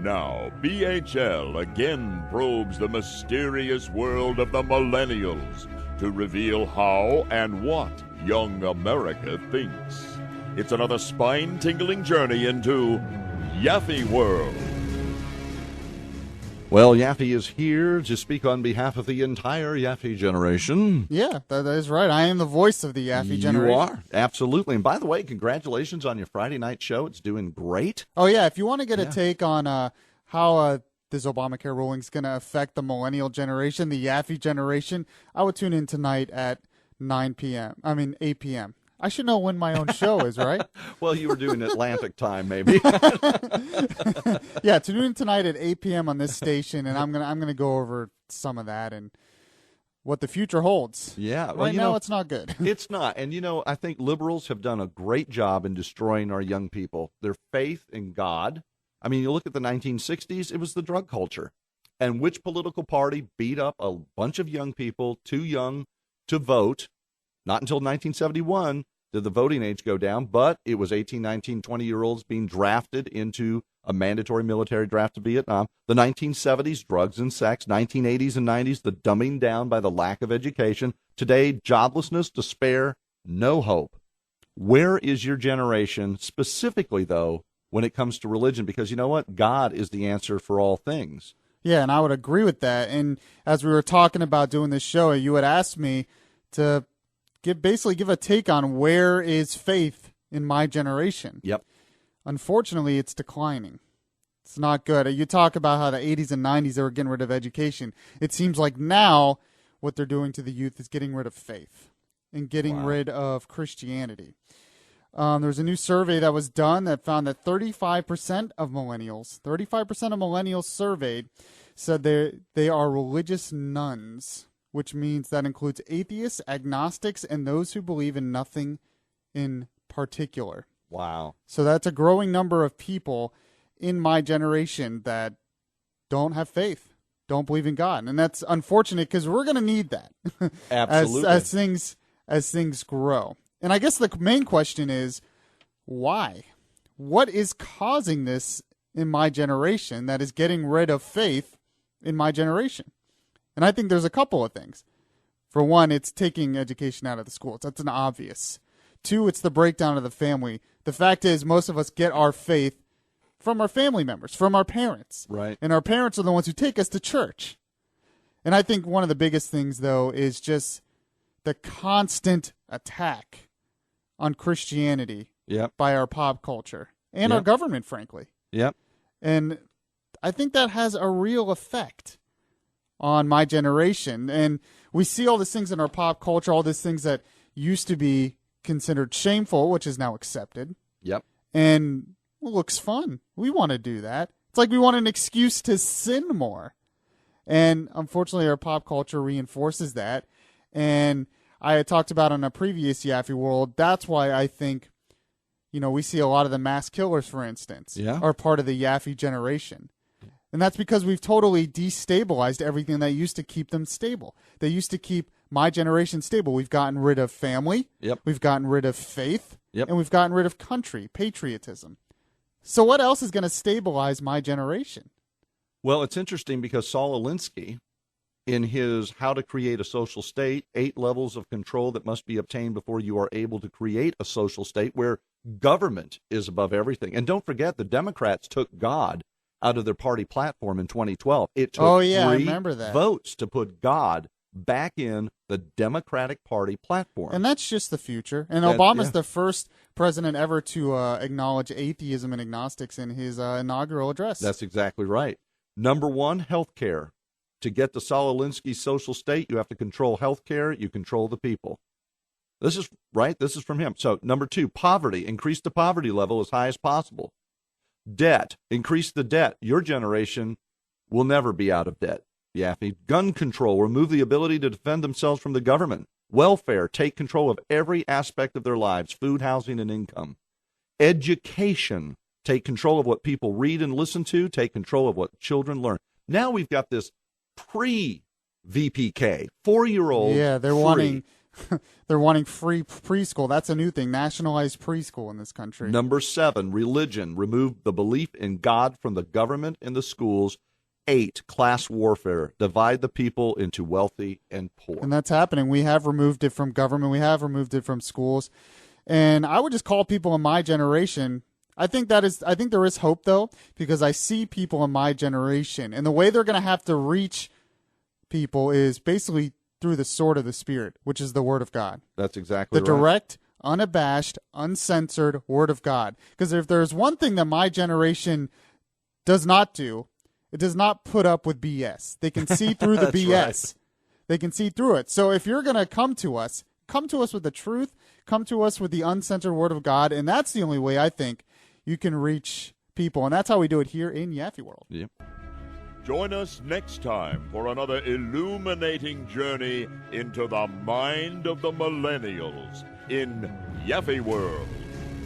Now, BHL again probes the mysterious world of the millennials to reveal how and what young America thinks. It's another spine-tingling journey into Yaffee World. Well, Yaffee is here to speak on behalf of the entire Yaffee generation. Yeah, that is right. I am the voice of the Yaffee generation. You are, absolutely. And by the way, congratulations on your Friday night show. It's doing great. Oh, yeah, if you want to get a take on how this Obamacare ruling is going to affect the millennial generation, the Yaffee generation, I would tune in tonight at 8 p.m. I should know when my own show is, right? Well, you were doing Atlantic time, maybe. Yeah, tune in tonight at 8 p.m. on this station, and I'm gonna go over some of that and what the future holds. Yeah, well, right now it's not good. It's not, and I think liberals have done a great job in destroying our young people. Their faith in God. I mean, you look at the 1960s; it was the drug culture, and which political party beat up a bunch of young people too young to vote? Not until 1971 did the voting age go down, but it was 18, 19, 20-year-olds being drafted into a mandatory military draft to Vietnam. The 1970s, drugs and sex. 1980s and 90s, the dumbing down by the lack of education. Today, joblessness, despair, no hope. Where is your generation specifically, though, when it comes to religion? Because you know what? God is the answer for all things. Yeah, and I would agree with that. And as we were talking about doing this show, you had asked me to give a take on where is faith in my generation. Yep. Unfortunately, it's declining. It's not good. You talk about how the 80s and 90s they were getting rid of education. It seems like now what they're doing to the youth is getting rid of faith and getting rid of Christianity. There's a new survey that was done that found that 35% of millennials surveyed said they are religious nuns, which means that includes atheists, agnostics, and those who believe in nothing in particular. Wow. So that's a growing number of people in my generation that don't have faith, don't believe in God. And that's unfortunate because we're going to need that Absolutely. as things grow. And I guess the main question is, why? What is causing this in my generation that is getting rid of faith in my generation? And I think there's a couple of things. For one, it's taking education out of the schools. That's an obvious. Two, it's the breakdown of the family. The fact is, most of us get our faith from our family members, from our parents. Right. And our parents are the ones who take us to church. And I think one of the biggest things, though, is just the constant attack on Christianity by our pop culture and our government, frankly. Yep. And I think that has a real effect on my generation. And we see all these things in our pop culture, all these things that used to be considered shameful, which is now accepted. Yep. And it looks fun. We want to do that. It's like we want an excuse to sin more. And unfortunately, our pop culture reinforces that. And I had talked about on a previous Yaffee World, that's why I think, we see a lot of the mass killers, for instance, are part of the Yaffee generation. And that's because we've totally destabilized everything that used to keep them stable. They used to keep my generation stable. We've gotten rid of family. Yep. We've gotten rid of faith. Yep. And we've gotten rid of country, patriotism. So what else is going to stabilize my generation? Well, it's interesting because Saul Alinsky, in his How to Create a Social State, 8 levels of control that must be obtained before you are able to create a social state where government is above everything. And don't forget, the Democrats took God out of their party platform in 2012. It took I remember that. votes to put God back in the Democratic Party platform. And that's just the future. And Obama's the first president ever to acknowledge atheism and agnostics in his inaugural address. That's exactly right. Number one, health care. To get to Saul Alinsky's social state, you have to control health care. You control the people. This is right. This is from him. So number 2, poverty. Increase the poverty level as high as possible. Debt. Increase the debt. Your generation will never be out of debt. Yaffee. Gun control. Remove the ability to defend themselves from the government. Welfare. Take control of every aspect of their lives. Food, housing, and income. Education. Take control of what people read and listen to. Take control of what children learn. Now we've got this pre-VPK, 4-year-old. Yeah, they're wanting They're wanting free preschool. That's a new thing, nationalized preschool in this country. Number 7, religion. Remove the belief in God from the government and the schools. 8, class warfare. Divide the people into wealthy and poor. And that's happening. We have removed it from government. We have removed it from schools. And I would just call people in my generation. I think there is hope, though, because I see people in my generation. And the way they're going to have to reach people is basically through the sword of the Spirit, which is the Word of God. That's exactly the right. Direct, unabashed, uncensored Word of God. Because if there's one thing that my generation does not do, it does not put up with BS. They can see through the BS. Right. They can see through it. So if you're going to come to us with the truth, come to us with the uncensored Word of God, and that's the only way I think you can reach people. And that's how we do it here in Yaffee World. Yeah. Join us next time for another illuminating journey into the mind of the millennials in Yaffee World.